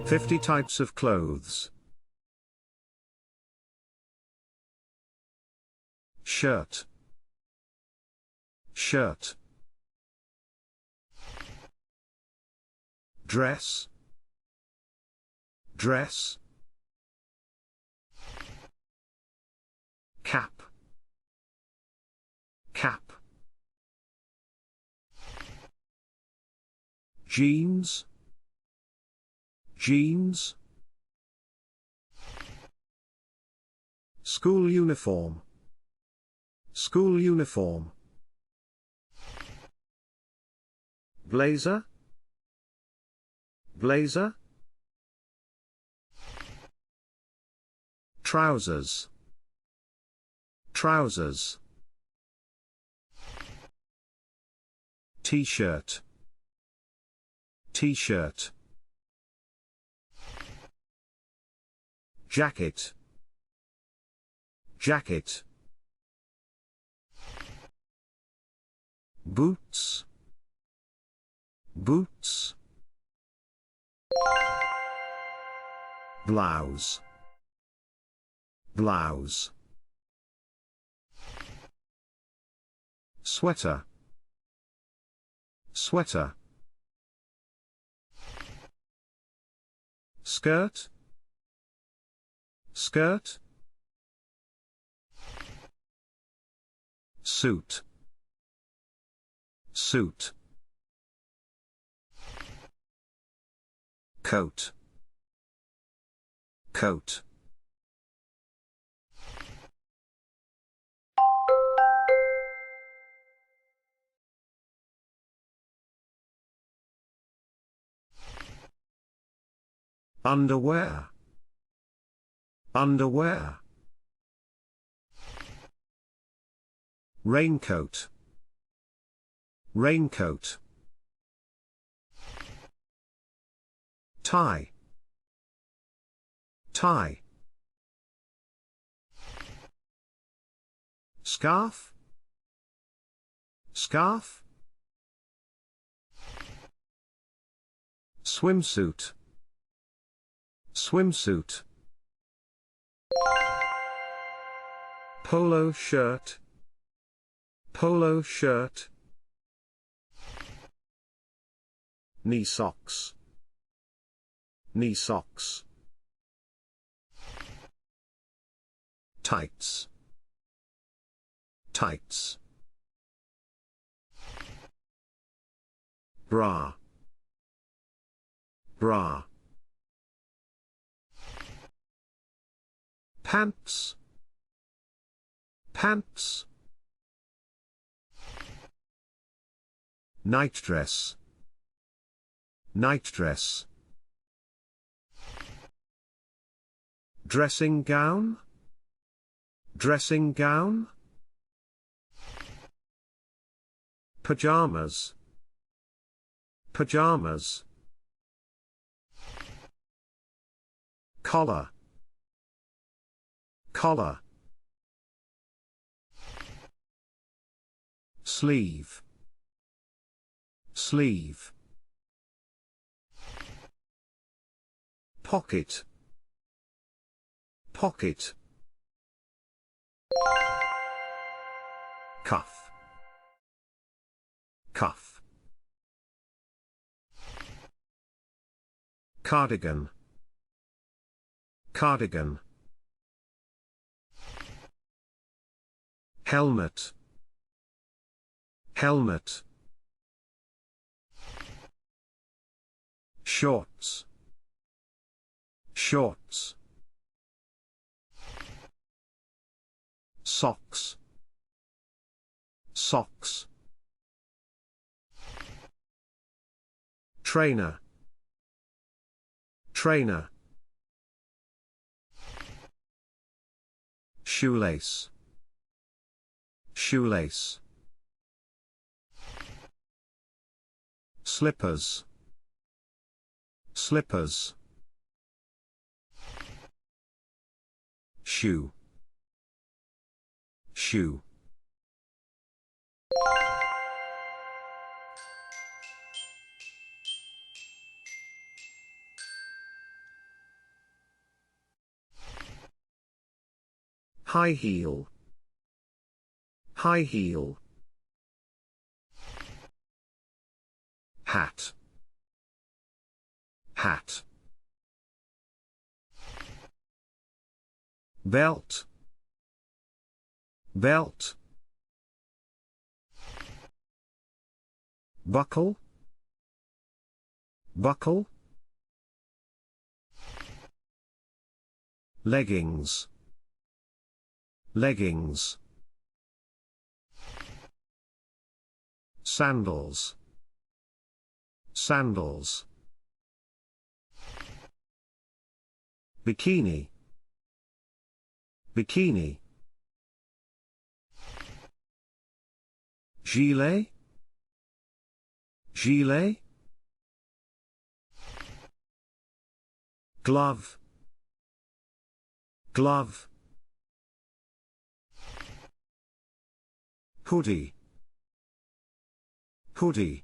50 types of clothes. Shirt. Shirt. Dress. Dress. Cap. Cap. Jeans. Jeans. School uniform. School uniform. Blazer. Blazer. Trousers. Trousers. T-shirt. T-shirt. Jacket. Jacket. Boots. Boots. Blouse. Blouse. Sweater. Sweater. Skirt. Skirt. Suit. Suit. Coat. Coat. Underwear. Underwear. Raincoat. Raincoat. Tie. Tie. Scarf. Scarf. Swimsuit. Swimsuit. Polo shirt. Polo shirt. Knee socks. Knee socks. Tights. Tights. Bra. Bra. Pants. Pants. Nightdress. Nightdress. Dressing gown. Dressing gown. Pajamas. Pajamas. Collar. Collar. Sleeve. Sleeve. Pocket. Pocket. Cuff. Cuff. Cardigan. Cardigan. Helmet. Helmet. Shorts. Shorts. Socks. Socks. Trainer. Trainer. Shoelace. Shoelace. Slippers. Slippers. Shoe. Shoe. High heel. High heel. Hat. Hat. Belt. Belt. Buckle. Buckle. Leggings. Leggings. Sandals. Sandals. Bikini. Bikini. Gilet. Gilet. Glove. Glove. Hoodie. Hoodie.